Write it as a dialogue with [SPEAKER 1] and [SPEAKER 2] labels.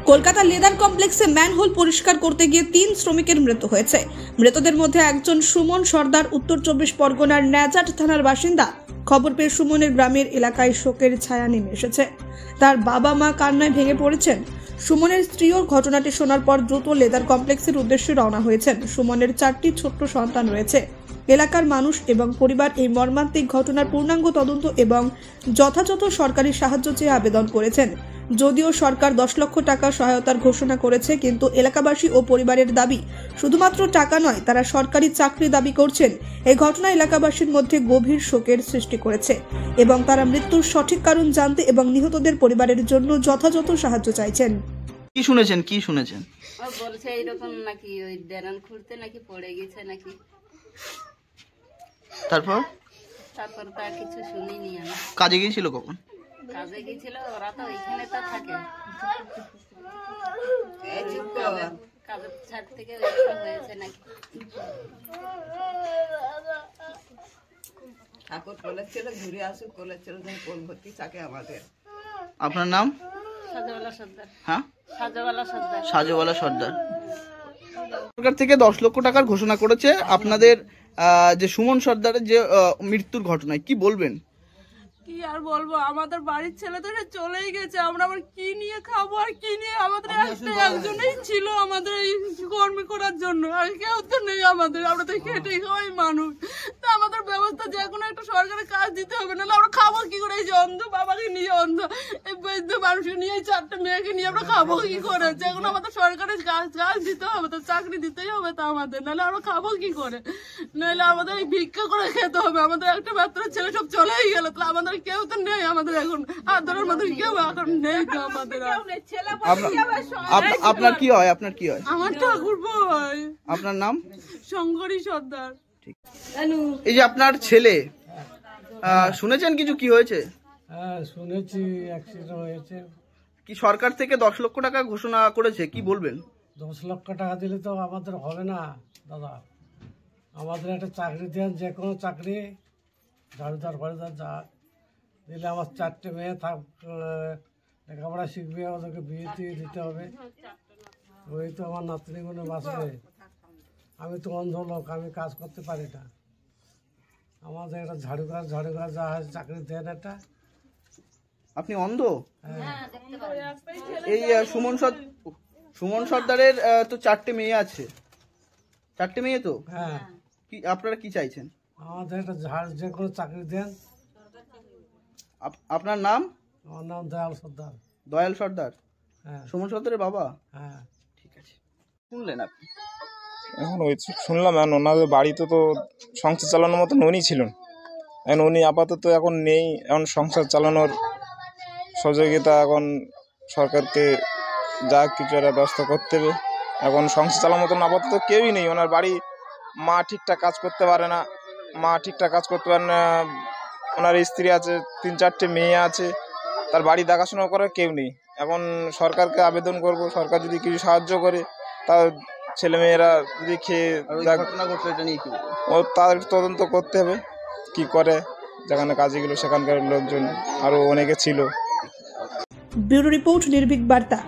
[SPEAKER 1] Kolkata leather কমপ্লেক্সে manhole পরিষ্কার করতে গিয়ে 3 শ্রমিকের মৃত্যু হয়েছে। মৃতদের মধ্যে একজন সুমন সর্দার, উত্তর 24 পরগনার ন্যাজাট থানার বাসিন্দা। খবর পেয়ে সুমনের গ্রামের এলাকায় শোকের ছায়া নেমে এসেছে। তার বাবা মা কান্নায় ভেঙে পড়েছেন। সুমনের স্ত্রীও ঘটনাটি শোনার পর দ্রুত লেদার কমপ্লেক্সের উদ্দেশ্যে রওনা হয়েছেন। সুমনের 4টি ছোট্ট সন্তান রয়েছে। এলাকার মানুষ এবং পরিবার এই মর্মান্তিক ঘটনার পূর্ণাঙ্গ তদন্ত এবং যথাযথ সরকারি সাহায্য চেয়ে আবেদন করেছেন। যদিও সরকার 10 লক্ষ টাকা সহায়তার ঘোষণা করেছে, কিন্তু এলাকাবাসী ও পরিবারের দাবি শুধুমাত্র টাকা নয়, তারা সরকারি চাকরি দাবি করছেন। এই ঘটনা এলাকাবাসীর মধ্যে গভীর শোকের সৃষ্টি করেছে এবং তারা মৃত্যুর সঠিক কারণ জানতে এবং নিহতদের পরিবারের জন্য যথাযথ সাহায্য চাইছেন।
[SPEAKER 2] কি শুনেছেন?
[SPEAKER 3] ও বলছে এইরকম নাকি ওই ড্যারান খুঁড়তে নাকি পড়ে গেছে নাকি।
[SPEAKER 2] তারপর
[SPEAKER 3] তা কিছু শুনিনি আমি।
[SPEAKER 2] কাজে গিয়েছিল কখন?
[SPEAKER 3] কাজে গিয়েছিল, ওরা তো ওইখানে তো থাকে। কাজের ছাদ থেকে হয়েছে নাকি।
[SPEAKER 4] ঠাকুর বলেছিল ঘুরে আসুক, বলেছিল যে কোন ভর্তি থাকে আমাদের।
[SPEAKER 2] আপনার নাম?
[SPEAKER 3] সাজওয়ালা সর্দার।
[SPEAKER 2] হ্যাঁ,
[SPEAKER 3] সাজওয়ালা সর্দার।
[SPEAKER 2] সরকার থেকে 10 লক্ষ টাকার ঘোষণা করেছে আপনাদের যে সুমন সর্দারের যে মৃত্যুর ঘটনায়, কি বলবেন?
[SPEAKER 5] কি আর বলবো, আমাদের বাড়ির ছেলে তো চলেই গেছে, আমরা আবার কি নিয়ে খাবো আর কি নিয়ে। আমাদের একজনেই ছিল আমাদের এই কর্মী করার জন্য, আর কেউ তো নেই আমাদের। আমরা তো খেটে খাওয়াই মানুষ। তা আমাদের ব্যবস্থা যে কোনো একটা সরকারের কাজ দিতে হবে, নাহলে আমরা খাবো কি করে? এই যে অন্ধ বাবাকে নিয়ে, অন্ধ এই বৈদ্য মানুষকে নিয়ে, এই 4টে মেয়েকে নিয়ে আমরা খাবো কি করে? যে কোনো আমাদের সরকারের কাজ দিতে হবে, তো চাকরি দিতেই হবে তো আমাদের, নাহলে আমরা খাবো কি করে? নাহলে আমাদের এই ভিক্ষা করে খেতে হবে। আমাদের একটা মাত্র ছেলে সব চলেই গেল, তাহলে আমাদের কেউ তো নেই। আমাদের এখন আদরের মতো কেউ এখন নেই তো আমাদের।
[SPEAKER 2] আপনার কি হয়?
[SPEAKER 5] আমার ঠাকুর ভাই।
[SPEAKER 2] আপনার নাম?
[SPEAKER 5] শঙ্করী সর্দার।
[SPEAKER 2] এই যে আপনার ছেলে, শুনেছেন কিছু কি হয়েছে?
[SPEAKER 6] হ্যাঁ শুনেছি, অ্যাক্সিডেন্ট হয়েছে।
[SPEAKER 2] কি সরকার থেকে 10 লক্ষ টাকা ঘোষণা করেছে, কি বলবেন?
[SPEAKER 6] 10 লক্ষ টাকা দিলে তো আমাদের হবে না দাদা। আমাদের একটা চাকরি দেন, যে কোনো চাকরি, ঝাড়ুদার ফাড়ুদার যা দিলে আমার 4টে মেয়ে লেখাপড়া শিখবে, ওদেরকে বিয়ে দিয়ে দিতে হবে। ওই তো আমার নাতনিগুলো বাঁচবে। আমি তো অন্ধ লোক, আমি কাজ করতে পারি না। আমাদের একটা ঝাড়ুঘর যা হয় চাকরি দেন একটা।
[SPEAKER 2] আপনি অন্ধ?
[SPEAKER 6] হ্যাঁ।
[SPEAKER 2] এই সুমন সর্দারের তো 4টে মেয়ে আছে। 4টে মেয়ে তো?
[SPEAKER 6] হ্যাঁ।
[SPEAKER 2] কি আপনারা কি চাইছেন?
[SPEAKER 6] আমাদের একটা যে কোনো চাকরি দেন।
[SPEAKER 2] আপনার নাম?
[SPEAKER 6] আমার নাম দয়াল সর্দার।
[SPEAKER 2] দয়াল সর্দার?
[SPEAKER 6] হ্যাঁ।
[SPEAKER 2] সুমন সর্দারের বাবা?
[SPEAKER 6] হ্যাঁ।
[SPEAKER 2] ঠিক আছে। শুনলেন আপনি?
[SPEAKER 7] এখন ওই শুনলাম, এখন ওনাদের বাড়িতে তো সংসার চালানোর মতন উনি ছিলেন। এখন উনি আপাতত এখন নেই। এখন সংসার চালানোর সহযোগিতা এখন সরকারকে যা কিছু একটা ব্যবস্থা করতে হবে। এখন সংসার চালানোর মতন আপাতত কেউই নেই। ওনার বাড়ি মা ঠিকঠাক কাজ করতে পারে না। ওনার স্ত্রী আছে, 3-4টে মেয়ে আছে, তার বাড়ি দেখাশোনা করার কেউ নেই। এখন সরকারকে আবেদন করব, সরকার যদি কিছু সাহায্য করে, তার ছেলেমেয়েরা যদি খেয়ে তার তদন্ত করতে হবে কি করে। যেখানে কাজে গেল সেখানকার লোকজন আরো অনেকে ছিল।
[SPEAKER 1] ব্যুরো রিপোর্ট, নির্ভীক বার্তা।